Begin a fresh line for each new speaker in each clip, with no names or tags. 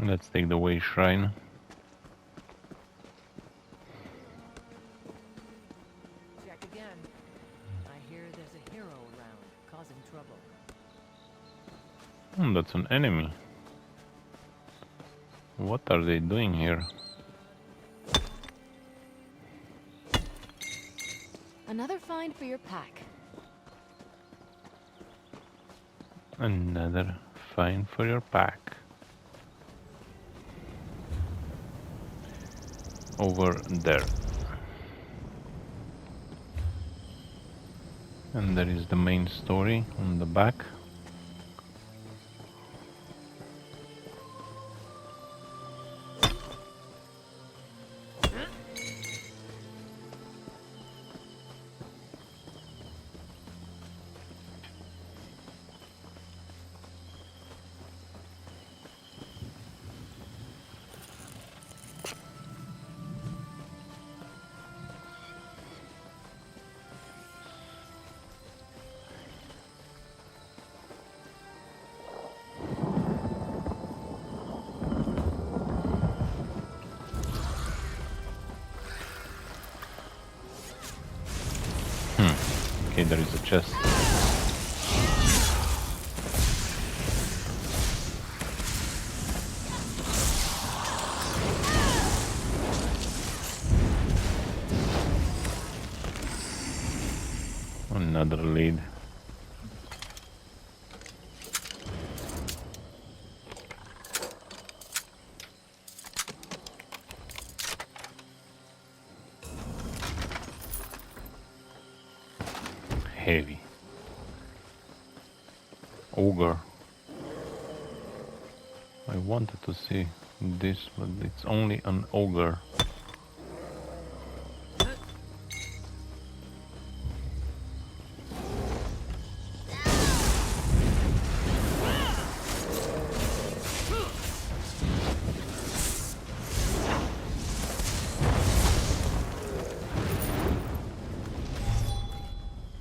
Let's take the way shrine.
Check again. I hear there's a hero around, causing trouble.
That's an enemy. What are they doing here?
Another find for your pack.
Another find for your pack. Over there. And there is the main story on the back. Okay, there is a chest. Another lead. Heavy. Ogre. I wanted to see this, but it's only an ogre.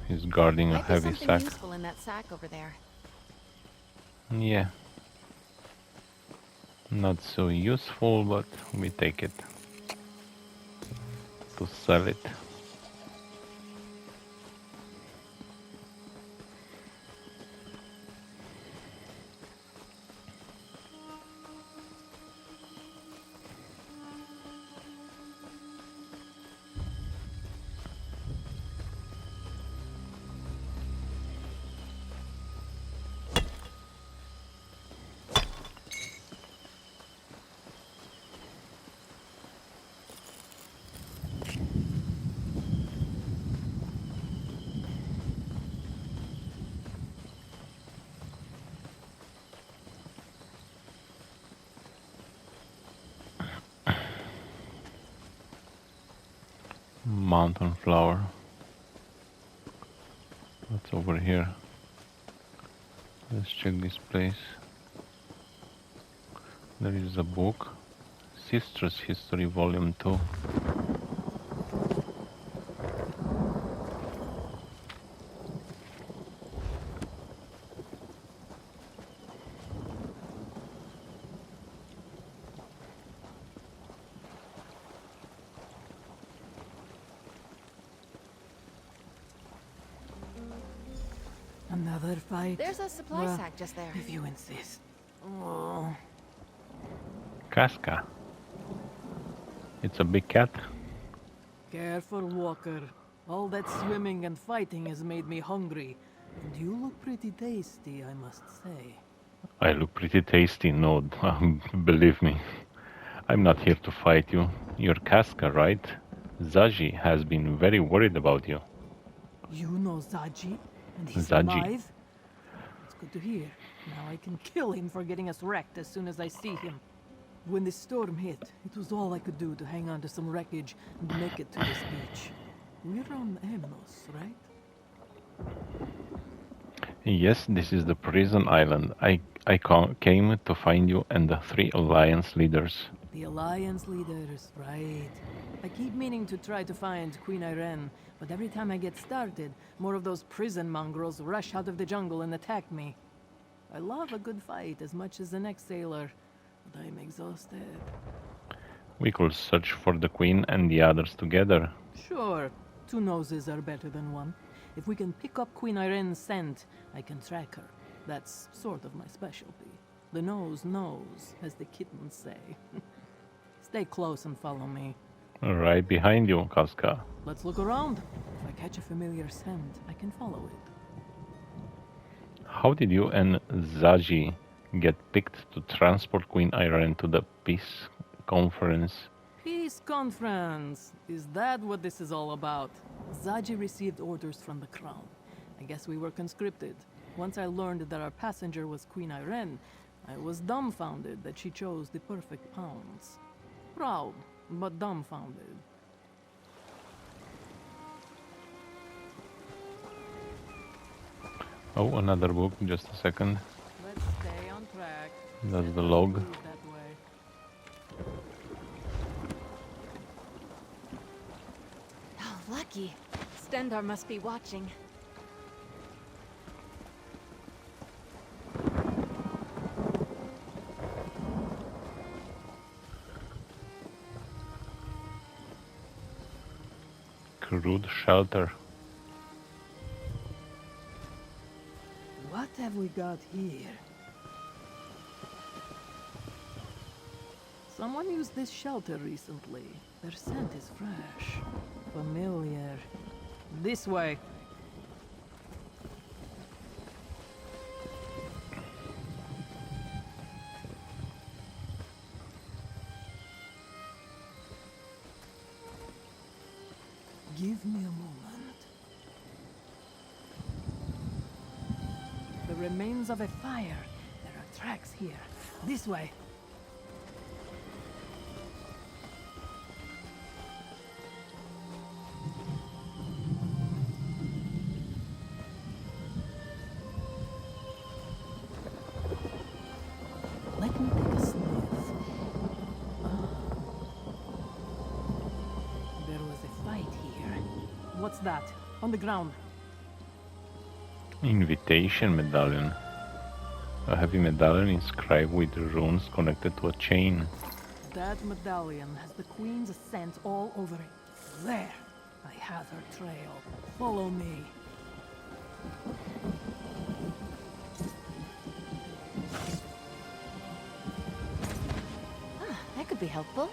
He's guarding a
Might be
heavy
something
sack.
useful in that sack over there.
Yeah. Not so useful, but we take it. To sell it. Mountain flower. What's over here? Let's check this place. There is a book. Sister's History Volume 2.
Another fight.
There's a supply
Well,
sack just there.
If you insist. Oh.
Casca. It's a big cat.
Careful, Walker. All that swimming and fighting has made me hungry. And you look pretty tasty, I must say.
I look pretty tasty, no, believe me. I'm not here to fight you. You're Casca, right? Zaji has been very worried about you.
You know Zaji? And he's
Zaji.
alive? It's good to hear. Now I can kill him for getting us wrecked as soon as I see him. When the storm hit, it was all I could do to hang on to some wreckage and make it to this beach. We're on Emnos, right?
Yes, this is the prison island. I came to find you and the 3 alliance leaders.
The Alliance leaders, right. I keep meaning to try to find Queen Irene, but every time I get started, more of those prison mongrels rush out of the jungle and attack me. I love a good fight as much as the next sailor, but I'm exhausted.
We could search for the Queen and the others together.
Sure, two noses are better than one. If we can pick up Queen Irene's scent, I can track her. That's sort of my specialty. The nose knows, as the kittens say. Stay close and follow me.
Right behind you, Casca.
Let's look around. If I catch a familiar scent, I can follow it.
How did you and Zaji get picked to transport Queen Irene to the peace conference?
Peace conference! Is that what this is all about? Zaji received orders from the crown. I guess we were conscripted. Once I learned that our passenger was Queen Irene, I was dumbfounded that she chose the perfect pawns. Proud, but dumbfounded.
Oh, another book, just a second.
Let's stay on track.
That's the log.
Move that way.
Oh, lucky. Stendar must be watching.
Crude shelter.
What have we got here? Someone used this shelter recently. Their scent is fresh. Familiar. This way. Give me a moment. The remains of a fire. There are tracks here. This way. Let me take a sniff. There was a fight here. What's that? On the ground.
Invitation medallion. A heavy medallion inscribed with runes connected to a chain.
That medallion has the Queen's scent all over it. There! I have her trail. Follow me.
Ah, that could be helpful.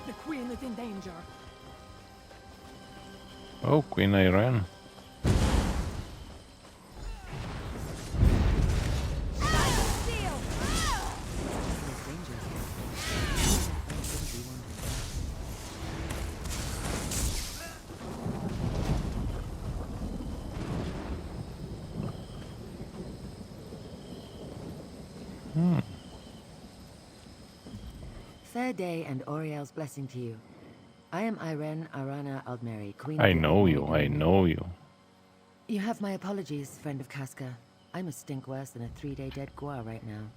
The Queen is in danger.
Oh, Queen Irene.
Fair day and Oriel's blessing to you. I am Irene Arana Aldmeri, Queen
I
of the
know you,
Aldmeri
I
Dominion.
know you.
You have my apologies, friend of Casca. I'm a stink worse than a 3-day dead Gua right now.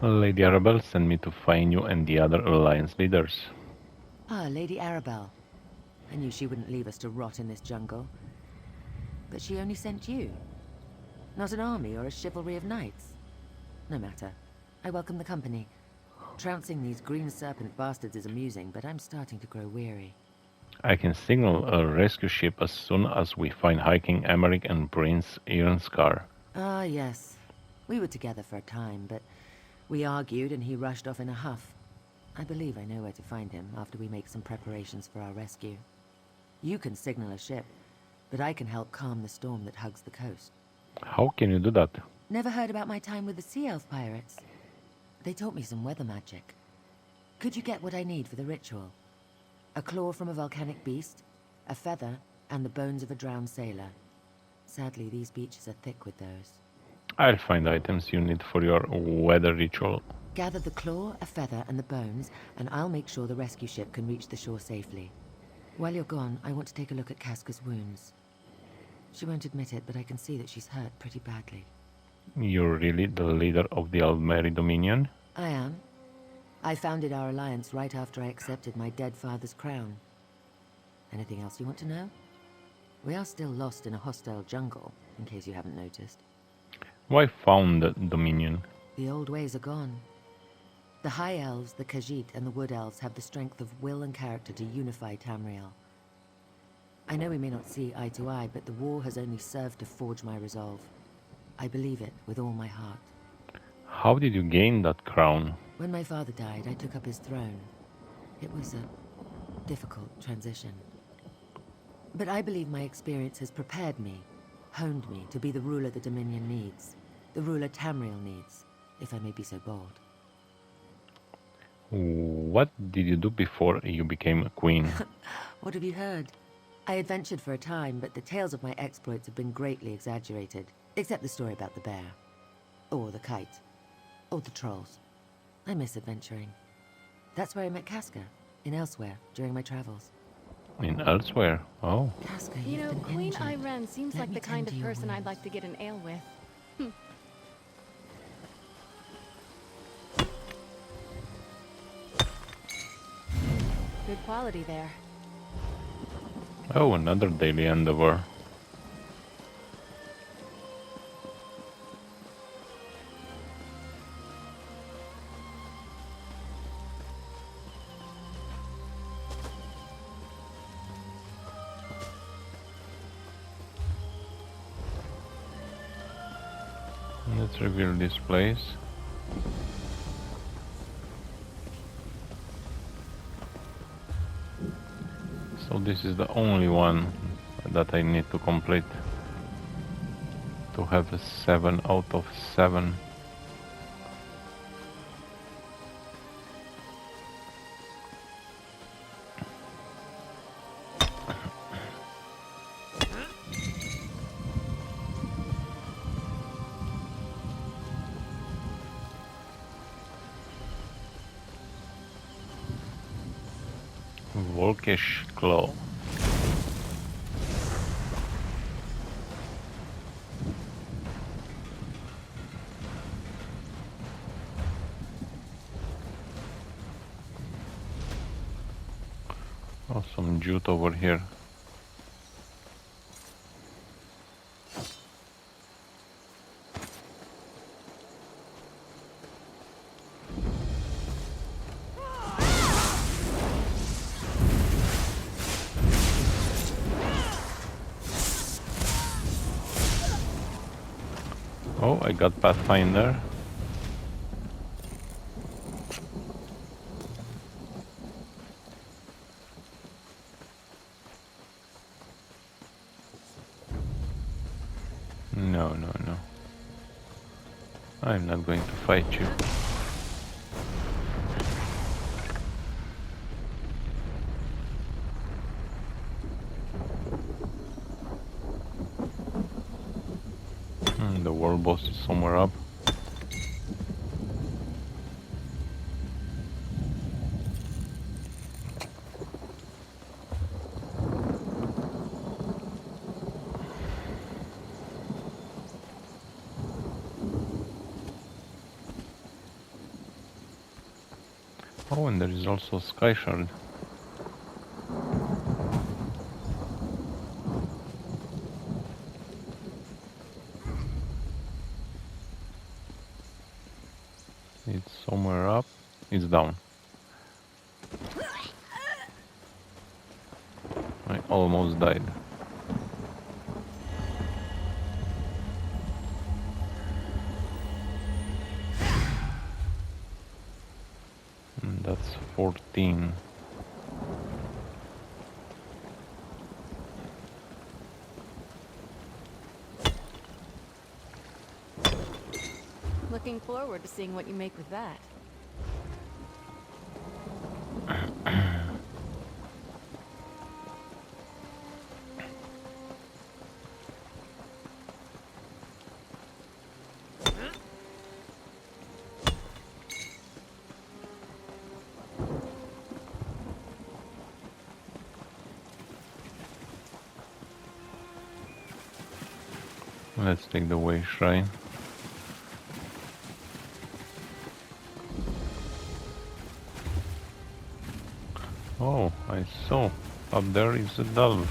Lady Arabelle sent me to find you and the other Alliance leaders.
Ah, Lady Arabelle. I knew she wouldn't leave us to rot in this jungle. But she only sent you. Not an army or a chivalry of knights. No matter. I welcome the company. Trouncing these green serpent bastards is amusing, but I'm starting to grow weary.
I can signal a rescue ship as soon as we find hiking Emmerich and Prince Irnskar.
Ah, yes. We were together for a time, but we argued and he rushed off in a huff. I believe I know where to find him after we make some preparations for our rescue. You can signal a ship, but I can help calm the storm that hugs the coast.
How can you do that?
Never heard about my time with the Sea Elf pirates? They taught me some weather magic. Could you get what I need for the ritual? A claw from a volcanic beast, a feather, and the bones of a drowned sailor. Sadly, these beaches are thick with those.
I'll find items you need for your weather ritual.
Gather the claw, a feather, and the bones, and I'll make sure the rescue ship can reach the shore safely. While you're gone, I want to take a look at Casca's wounds. She won't admit it, but I can see that she's hurt pretty badly.
You're really the leader of the Aldmeri Dominion?
I am. I founded our alliance right after I accepted my dead father's crown. Anything else you want to know? We are still lost in a hostile jungle, in case you haven't noticed.
Why found the Dominion?
The old ways are gone. The High Elves, the Khajiit, and the Wood Elves have the strength of will and character to unify Tamriel. I know we may not see eye to eye, but the war has only served to forge my resolve. I believe it with all my heart.
How did you gain that crown?
When my father died, I took up his throne. It was a difficult transition. But I believe my experience has prepared me, honed me to be the ruler the Dominion needs. The ruler Tamriel needs, if I may be so bold.
What did you do before you became a queen?
What have you heard? I adventured for a time, but the tales of my exploits have been greatly exaggerated. Except the story about the bear. Or the kite. Or the trolls. I miss adventuring. That's where I met Casca, in Elsewhere, during my travels.
In Elsewhere? Oh.
Casca,
You
you've
know,
been
Queen
injured.
Iren seems
Let
like
me
the kind
tend
of
to your
person I'd
wounds.
like to get an ale with. Good quality there.
Oh, another daily endeavor. Let's reveal this place. So this is the only one that I need to complete to have a 7 out of 7. Volkish Claw. Oh, some jute over here. Oh, I got Pathfinder. No, no, no. I'm not going to fight you. The world boss is somewhere up. Oh, and there is also Sky Shard. It's somewhere up. It's down. I almost died. And that's 14.
Looking forward to seeing what you make with that.
Let's take the way shrine. Oh, I saw. Up there is a delve.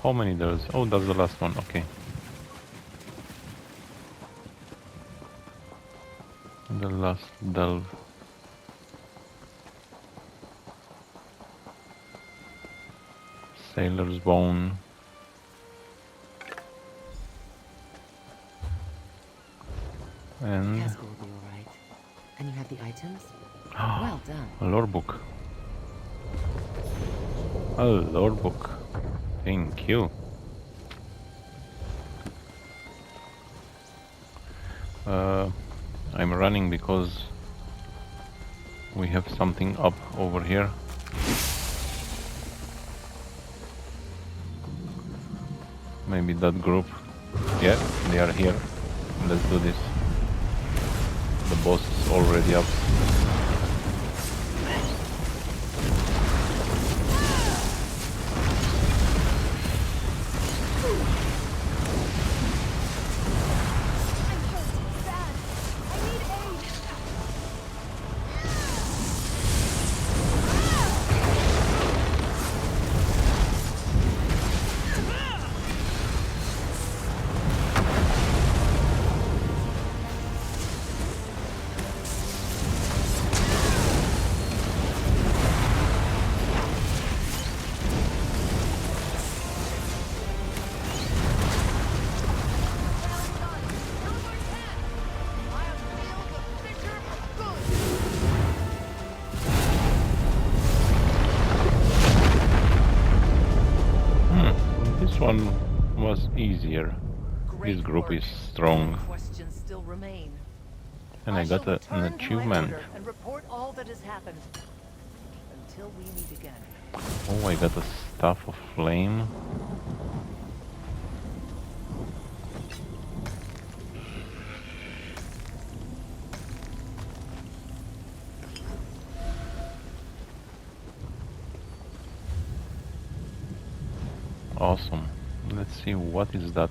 How many there's? Oh, that's the last one. Okay. The last delve. Sailor's bone. And
Casca will be all right. And you have the items? Well done.
a lore book. A lore book. Thank you. I'm running because we have something up over here. Maybe that group. Yeah, they are here. Let's do this. The boss is already up. This one was easier. This group is strong.
Questions still remain.
And I got
shall
an
return to my
achievement.
order and report all that has happened. Until we meet again.
Oh, I got a staff of flame. Awesome. Let's see, what is that?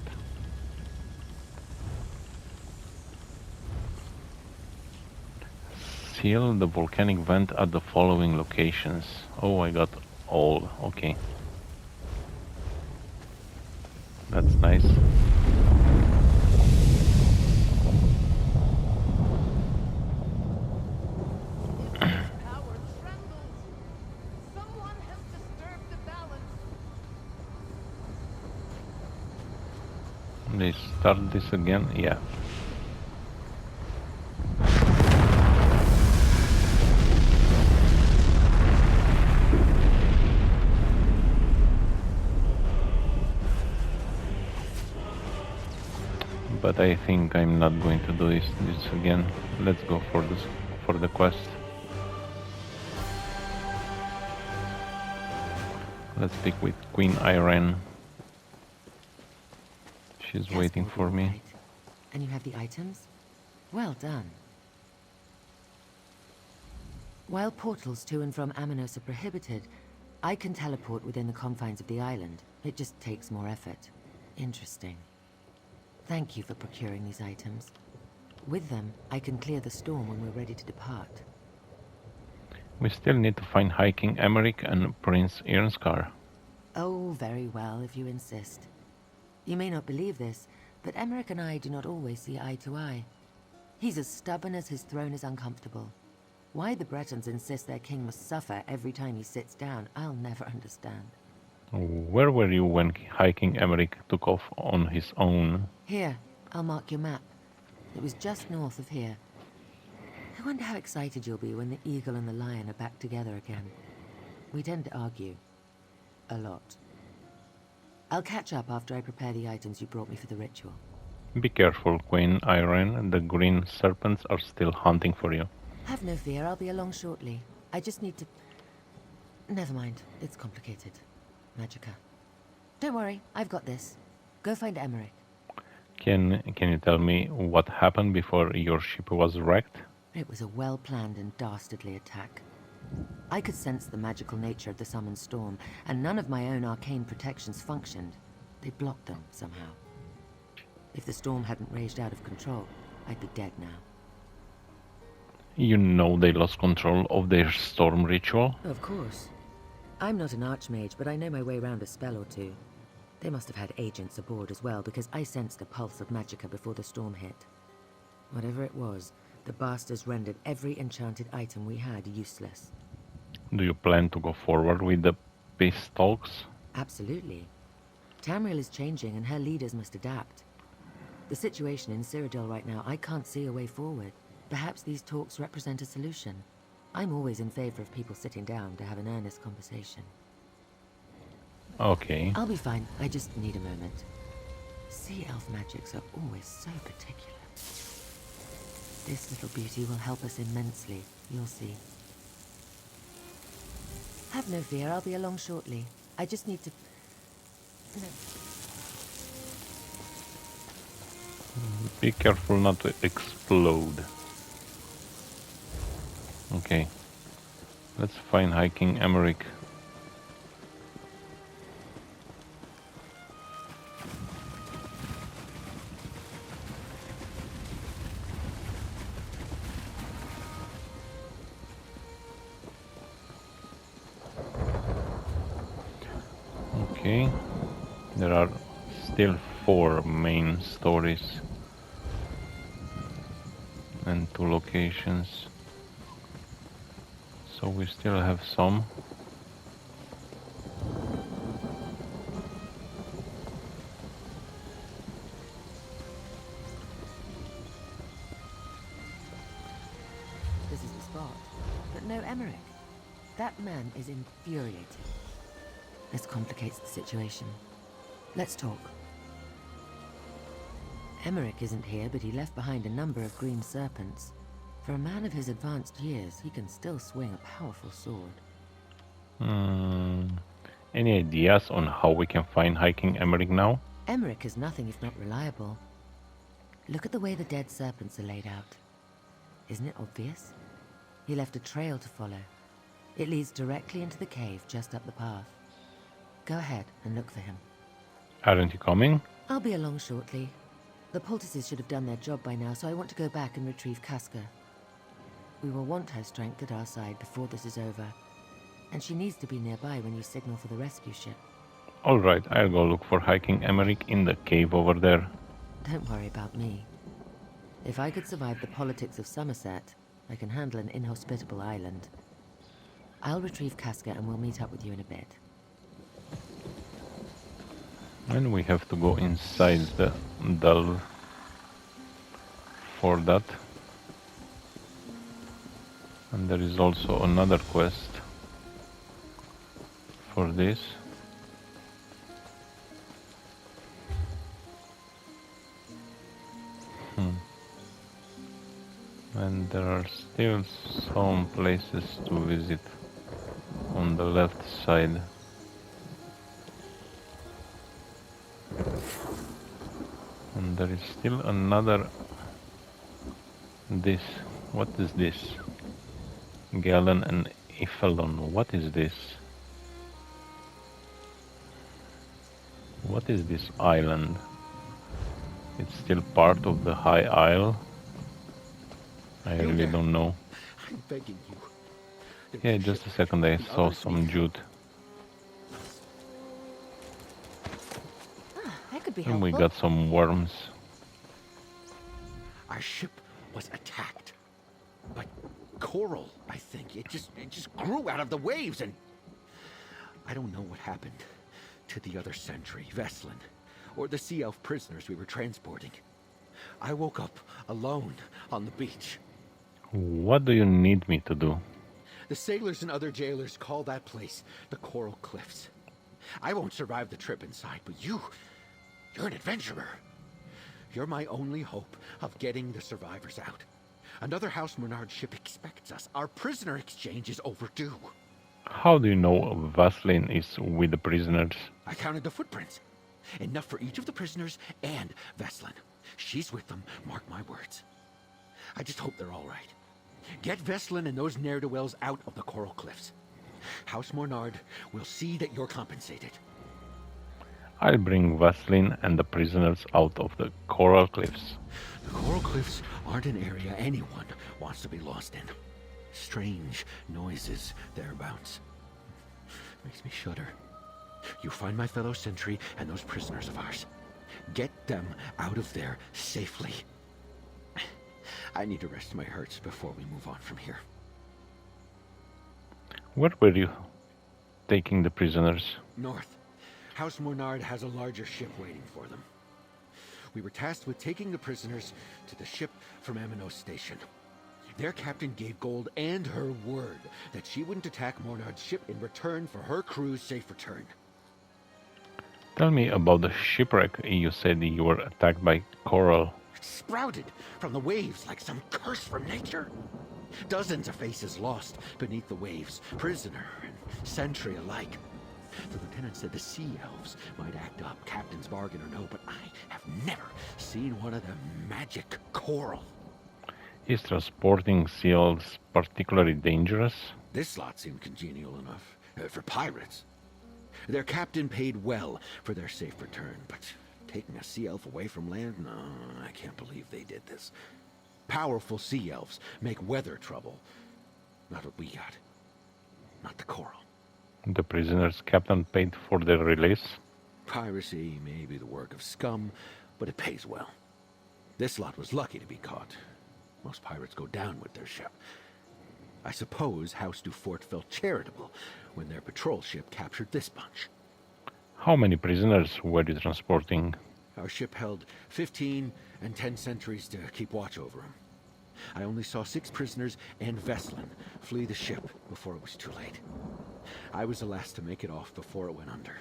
Seal the volcanic vent at the following locations. Oh, I got all. Okay. That's nice.
Power trembles. Someone has disturbed the balance.
They start this again? Yeah. But I think I'm not going to do this again. Let's go for the quest. Let's speak with Queen Irene. She's
Casca
waiting
will be
for
all
me.
right. And you have the items? Well done. While portals to and from Amanos are prohibited, I can teleport within the confines of the island. It just takes more effort. Interesting. Thank you for procuring these items. With them, I can clear the storm when we're ready to depart.
We still need to find High King Emeric and Prince Irnskar.
Oh, very well, if you insist. You may not believe this, but Emeric and I do not always see eye to eye. He's as stubborn as his throne is uncomfortable. Why the Bretons insist their king must suffer every time he sits down, I'll never understand.
Where were you when High King Emeric took off on his own?
Here, I'll mark your map. It was just north of here. I wonder how excited you'll be when the eagle and the lion are back together again. We tend to argue. A lot. I'll catch up after I prepare the items you brought me for the ritual.
Be careful, Queen Irene. The green serpents are still hunting for you.
Have no fear, I'll be along shortly. I just need to... Never mind, it's complicated. Magica. Don't worry, I've got this. Go find Emeric.
Can you tell me what happened before your ship was wrecked?
It was a well-planned and dastardly attack. I could sense the magical nature of the summoned storm, and none of my own arcane protections functioned. They blocked them somehow. If the storm hadn't raged out of control, I'd be dead now.
You know they lost control of their storm ritual?
Of course. I'm not an archmage, but I know my way around a spell or two. They must have had agents aboard as well, because I sensed a pulse of magicka before the storm hit. Whatever it was, the bastards rendered every enchanted item we had useless.
Do you plan to go forward with the peace talks?
Absolutely. Tamriel is changing and her leaders must adapt. The situation in Cyrodiil right now, I can't see a way forward. Perhaps these talks represent a solution. I'm always in favor of people sitting down to have an earnest conversation.
Okay.
I'll be fine. I just need a moment. Sea elf magics are always so particular. This little beauty will help us immensely. You'll see. Have no fear. I'll be along shortly. I just need to... No.
Be careful not to explode. Okay. Let's find hiking Emmerich. Okay. There are still 4 main stories and 2 locations. So we still have some.
This is the spot. But no Emmerich. That man is infuriating. This complicates the situation. Let's talk. Emmerich isn't here, but he left behind a number of green serpents. For a man of his advanced years, he can still swing a powerful sword.
Any ideas on how we can find hiking Emmerich now?
Emmerich is nothing if not reliable. Look at the way the dead serpents are laid out. Isn't it obvious? He left a trail to follow. It leads directly into the cave just up the path. Go ahead and look for him.
Aren't you coming?
I'll be along shortly. The poultices should have done their job by now, so I want to go back and retrieve Casca. We will want her strength at our side before this is over. And she needs to be nearby when you signal for the rescue ship.
Alright, I'll go look for hiking Emmerich in the cave over there.
Don't worry about me. If I could survive the politics of Somerset, I can handle an inhospitable island. I'll retrieve Casca and we'll meet up with you in a bit.
And we have to go inside the delve for that. And there is also another quest for this. And there are still some places to visit on the left side. And there is still another. This. What is this? Galen and Iphelon. What is this? What is this island? It's still part of the High Isle. I really don't know.
I'm begging you.
Yeah, just a second. I saw some jute.
That could be
And we
helpful.
got some worms.
Our ship was attacked by coral, I think. It just grew out of the waves, and I don't know what happened to the other sentry, Veslin, or the sea elf prisoners we were transporting. I woke up alone on the beach.
What do you need me to do?
The sailors and other jailers call that place the Coral Cliffs. I won't survive the trip inside, but you're an adventurer. You're my only hope of getting the survivors out. Another House Murnard ship expects us. Our prisoner exchange is overdue.
How do you know Vaseline is with the prisoners?
I counted the footprints. Enough for each of the prisoners and Veslin. She's with them, mark my words. I just hope they're all right. Get Veslin and those ne'er-do-wells out of the Coral Cliffs. House Murnard will see that you're compensated.
I'll bring Vaseline and the prisoners out of the Coral Cliffs.
The Coral Cliffs aren't an area anyone wants to be lost in. Strange noises thereabouts. Makes me shudder. You find my fellow sentry and those prisoners of ours. Get them out of there safely. I need to rest my hurts before we move on from here.
Where were you taking the prisoners?
North. House Mornard has a larger ship waiting for them. We were tasked with taking the prisoners to the ship from Aminos Station. Their captain gave Gold and her word that she wouldn't attack Mornard's ship in return for her crew's safe return.
Tell me about the shipwreck. You said you were attacked by coral.
It sprouted from the waves like some curse from nature. Dozens of faces lost beneath the waves, prisoner and sentry alike. The lieutenant said the sea elves might act up, captain's bargain or no, but I have never seen one of them magic coral.
Is transporting seals particularly dangerous?
This lot seemed congenial enough for pirates. Their captain paid well for their safe return, but taking a sea elf away from land? No, I can't believe they did this. Powerful sea elves make weather trouble. Not what we got. Not the coral.
The prisoner's captain paid for their release?
Piracy may be the work of scum, but it pays well. This lot was lucky to be caught. Most pirates go down with their ship. I suppose House Dufort felt charitable when their patrol ship captured this bunch.
How many prisoners were you transporting?
Our ship held 15 and 10 sentries to keep watch over them. I only saw 6 prisoners and Veslin flee the ship before it was too late. I was the last to make it off before it went under.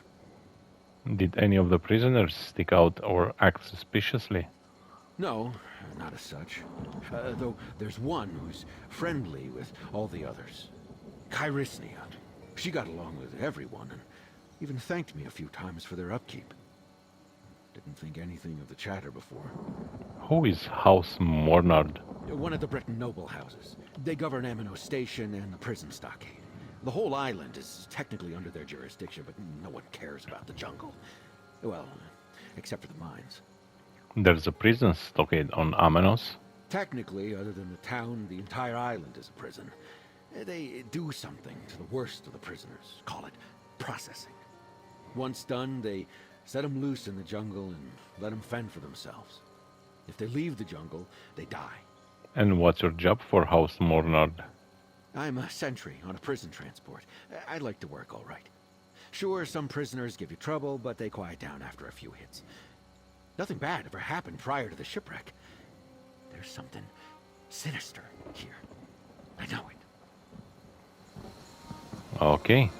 Did any of the prisoners stick out or act suspiciously?
No, not as such. Though there's one who's friendly with all the others. Kairisnia. She got along with everyone and even thanked me a few times for their upkeep. Didn't think anything of the chatter before.
Who is House Mornard?
One of the Breton noble houses. They govern Aminos Station and the prison stockade. The whole island is technically under their jurisdiction, but no one cares about the jungle. Well, except for the mines.
There's a prison stockade on Aminos.
Technically, other than the town, the entire island is a prison. They do something to the worst of the prisoners. Call it processing. Once done, they set them loose in the jungle and let them fend for themselves. If they leave the jungle, they die.
And what's your job for House Mornard?
I'm a sentry on a prison transport. I like to work all right. Sure, some prisoners give you trouble, but they quiet down after a few hits. Nothing bad ever happened prior to the shipwreck. There's something sinister here. I know it.
Okay,